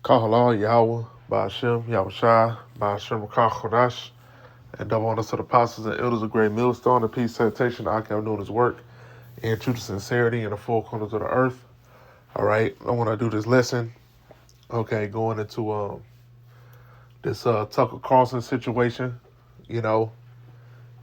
Kahala Yahweh, Ba'ashem, Yahushai, Ba'ashem Kachodash, and double honors to the apostles and elders of Great Millstone, and peace, salutation, I can doing his work in truth and sincerity in the four corners of the earth. All right, I want to do this lesson. Okay, going into this Tucker Carlson situation, and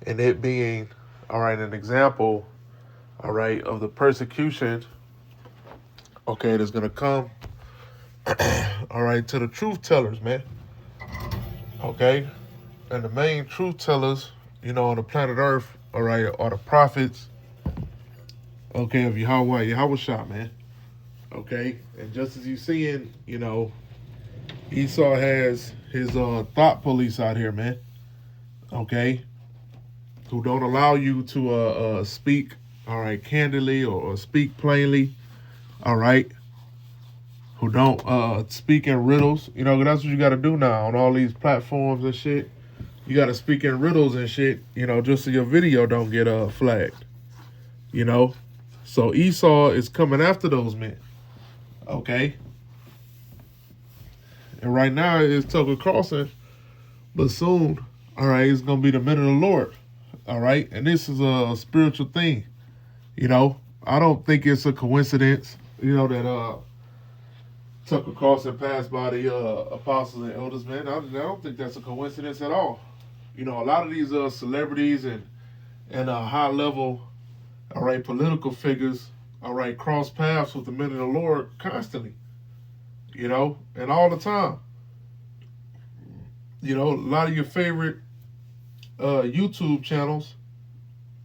it being, all right, an example, all right, of the persecution, okay, that's going to come, all right, to the truth tellers, man. Okay, and the main truth tellers, on the planet Earth, all right, are the prophets, okay, of Yahweh Shah, man. Okay, and just as you seeing, Esau has his thought police out here, man. Okay, who don't allow you to speak, all right, candidly or speak plainly, all right. Who don't speak in riddles, that's what you got to do now on all these platforms and shit. You got to speak in riddles and shit, just so your video don't get flagged, So Esau is coming after those men, okay? And right now it's Tucker Carlson, but soon, all right, it's going to be the men of the Lord, all right? And this is a spiritual thing, I don't think it's a coincidence, that Tucker Carlson passed by the apostles and elders, man. I don't think that's a coincidence at all. A lot of these celebrities and high level, all right, political figures, all right, cross paths with the men of the Lord constantly, and all the time. A lot of your favorite YouTube channels,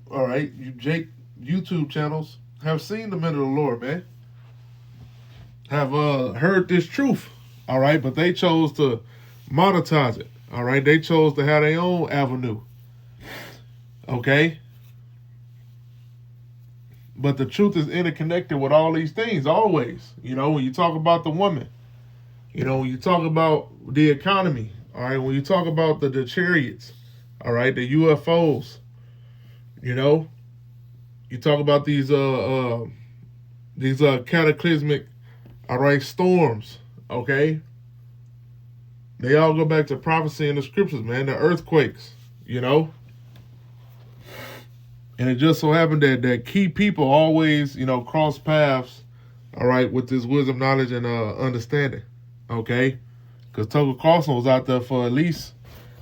all right, YouTube channels have seen the men of the Lord, man. Have heard this truth, all right, but they chose to monetize it, all right? They chose to have their own avenue, okay? But the truth is interconnected with all these things, always. When you talk about the woman, when you talk about the economy, all right, when you talk about the chariots, all right, the UFOs, you talk about these cataclysmic, all right, storms, okay? They all go back to prophecy in the scriptures, man. The earthquakes, And it just so happened that key people always, cross paths, all right, with this wisdom, knowledge, and understanding, okay? Because Tucker Carlson was out there for at least,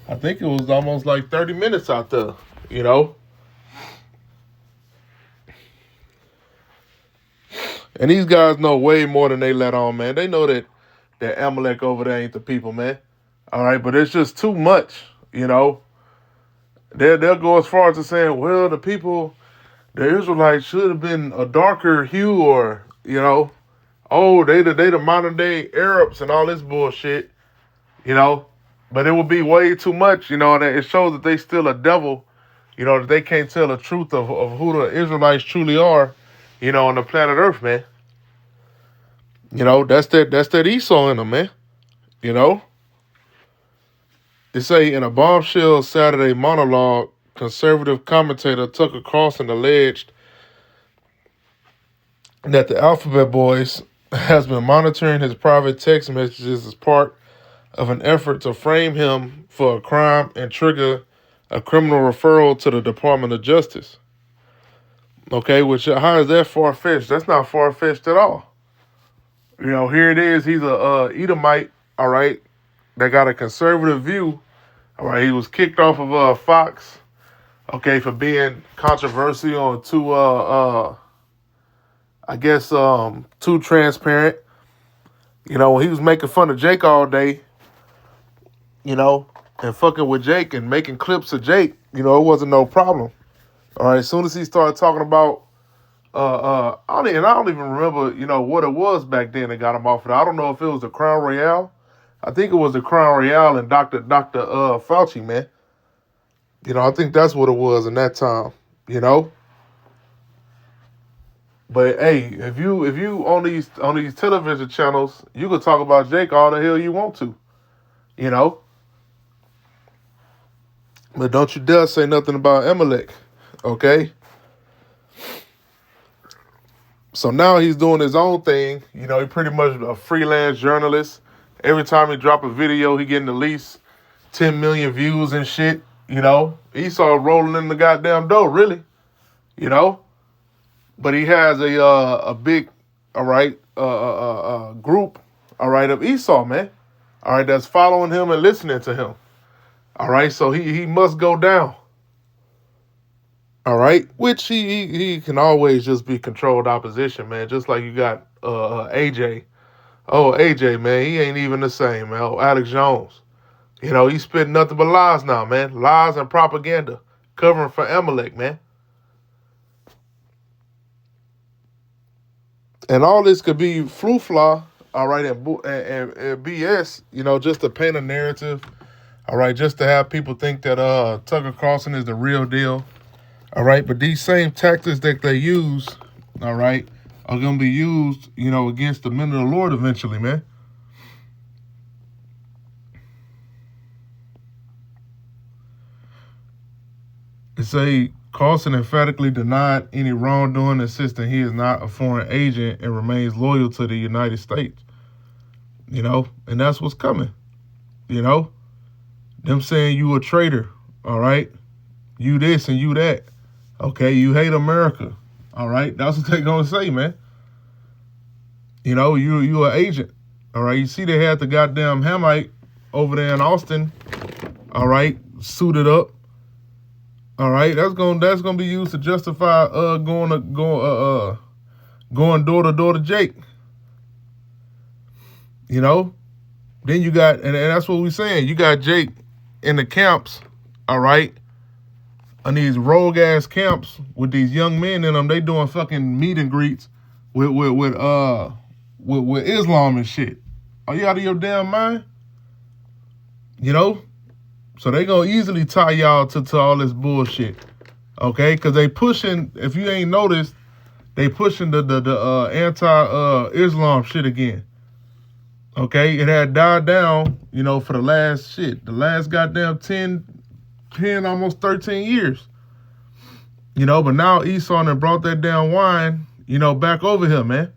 I think it was almost like 30 minutes out there, And these guys know way more than they let on, man. They know that Amalek over there ain't the people, man. All right, but it's just too much, They'll go as far as to saying, well, the Israelites should have been a darker hue, or, oh, they the modern day Arabs and all this bullshit, But it would be way too much, and it shows that they still a devil, that they can't tell the truth of who the Israelites truly are, on the planet Earth, man. That's that Esau in them, man. They say in a bombshell Saturday monologue, conservative commentator Tucker Carlson alleged that the Alphabet Boys has been monitoring his private text messages as part of an effort to frame him for a crime and trigger a criminal referral to the Department of Justice. Okay, which, how is that far-fetched? That's not far-fetched at all. Here it is. He's a Edomite, all right, that got a conservative view. All right, he was kicked off of Fox, okay, for being controversial and too, too transparent. When he was making fun of Jake all day, and fucking with Jake and making clips of Jake, it wasn't no problem. All right, as soon as he started talking about, I don't even remember, what it was back then that got him off of that. I don't know if it was the Crown Royale. I think it was the Crown Royale and Dr. Fauci, man. I think that's what it was in that time, But hey, if you on these television channels, you can talk about Jake all the hell you want to, But don't you dare say nothing about Amalek, okay? So now he's doing his own thing. He pretty much a freelance journalist, Every time he drop a video, he getting at least 10 million views and shit. You know, Esau rolling in the goddamn dough, really. You know, but he has a big, all right, group, all right, of Esau, man, all right, that's following him and listening to him, all right. So he must go down, all right. Which he can always just be controlled opposition, man. Just like you got AJ. Oh, AJ, man, he ain't even the same, man. Oh, Alex Jones, you know, he's spitting nothing but lies now, man. Lies and propaganda, covering for Amalek, man. And all this could be flu-fla, all right, and BS, you know, just to paint a narrative, all right, just to have people think that Tucker Carlson is the real deal, all right. But these same tactics that they use, all right, are going to be used, you know, against the men of the Lord eventually, man. It say Carlson emphatically denied any wrongdoing, insisting he is not a foreign agent and remains loyal to the United States. You know, and that's what's coming. You know, them saying you a traitor, all right? You this and you that. Okay, you hate America, all right? That's what they gonna say, man. You know, you an agent, all right? You see they had the goddamn Hamite over there in Austin, all right, suited up. All right, that's gonna be used to justify going door to door to Jake. You know, then you got and that's what we're saying. You got Jake in the camps, all right, on these rogue ass camps with these young men in them. They doing fucking meet and greets with Islam and shit. Are you out of your damn mind? You know. So they gonna easily tie y'all to all this bullshit, okay? Because they pushing, if you ain't noticed, they pushing the anti-Islam shit again, okay? It had died down, you know, for the last goddamn 10, almost 13 years, you know. But now Esau done brought that damn wine, you know, back over here, man.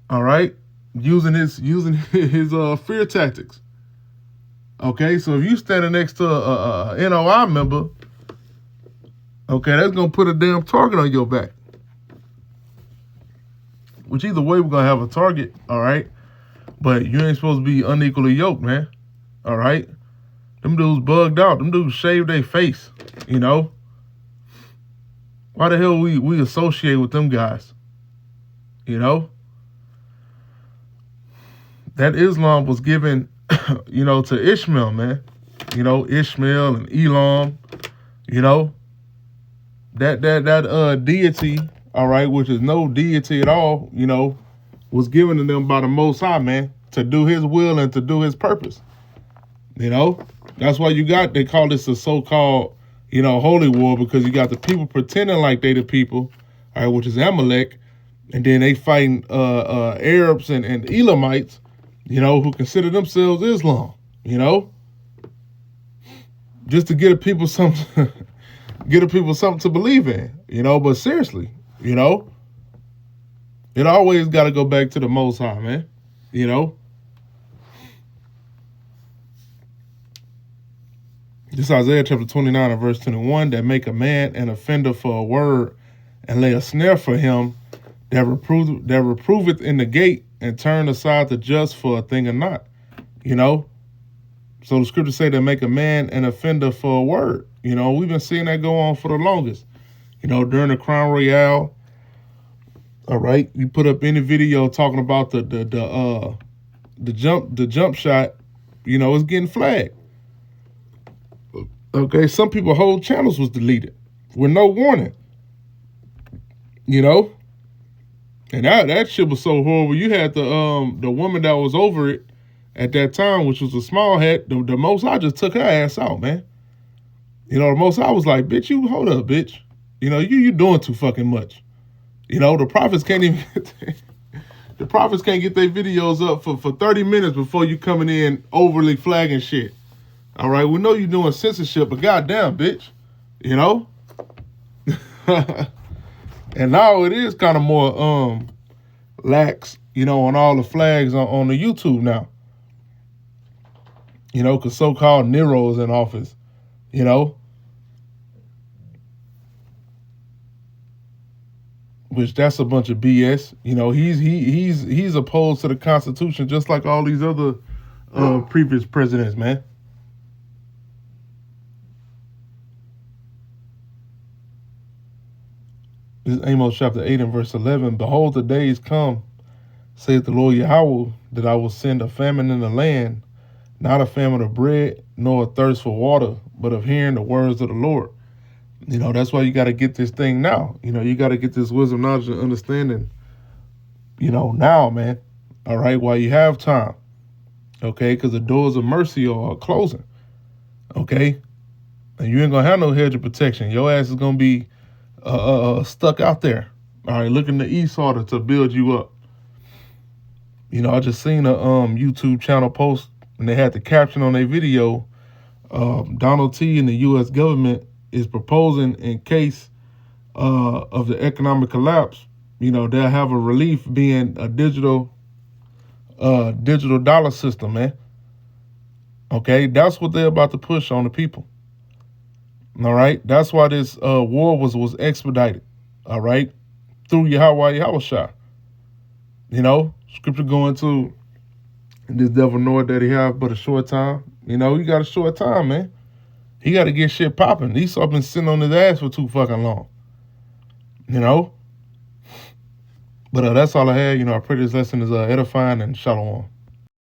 All right, using his fear tactics. Okay, so if you standing next to a NOI member, okay, that's going to put a damn target on your back. Which either way, we're going to have a target, all right? But you ain't supposed to be unequally yoked, man, all right? Them dudes bugged out. Them dudes shaved their face, you know? Why the hell we associate with them guys, you know? That Islam was given... you know, to Ishmael, man. You know, Ishmael and Elam, you know. That deity, all right, which is no deity at all, you know, was given to them by the Most High, man, to do his will and to do his purpose. You know? That's why they call this a so-called, you know, holy war, because you got the people pretending like they the people, all right, which is Amalek, and then they fighting Arabs and Elamites, you know, who consider themselves Islam, you know, just to get people something to believe in, you know. But seriously, you know, it always got to go back to the Most High, man, you know. This is Isaiah chapter 29 and verse 21, that make a man an offender for a word and lay a snare for him that reproveth in the gate and turn aside the just for a thing or not, you know. So the scriptures say that make a man an offender for a word. You know, we've been seeing that go on for the longest. You know, during the Crown Royale, all right, you put up any video talking about the jump shot, you know, it's getting flagged. Okay, some people whole channels was deleted with no warning. You know. And that shit was so horrible. You had the woman that was over it at that time, which was a small head. The Most High just took her ass out, man. You know, the Most High was like, bitch, you hold up, bitch. You know, you doing too fucking much. You know, the prophets can't even get the prophets can't get their videos up for 30 minutes before you coming in overly flagging shit. All right, we know you doing censorship, but goddamn, bitch. You know? And now it is kind of more lax, you know, on all the flags on the YouTube now. You know, because so-called Nero's in office. You know, which that's a bunch of BS. You know, he's opposed to the Constitution just like all these other previous presidents, man. This is Amos chapter 8 and verse 11. Behold, the days come, saith the Lord Yahweh, that I will send a famine in the land, not a famine of bread, nor a thirst for water, but of hearing the words of the Lord. You know, that's why you got to get this thing now. You know, you got to get this wisdom, knowledge, and understanding, you know, now, man. All right, while you have time. Okay, because the doors of mercy are closing. Okay, and you ain't going to have no hedge of protection. Your ass is going to be stuck out there. All right, looking to Esau to build you up. You know, I just seen a YouTube channel post, and they had the caption on their video, Donald T. and the U.S. government is proposing in case of the economic collapse, you know, they'll have a relief being a digital dollar system, man. Okay, that's what they're about to push on the people. All right, that's why this war was expedited. All right, through Yahweh Shah. You know, scripture going to this devil knoweth that he have but a short time. You know, you got a short time, man. He got to get shit popping. Esau been sitting on his ass for too fucking long. You know? But that's all I had. You know, I pray this lesson is edifying and shalom.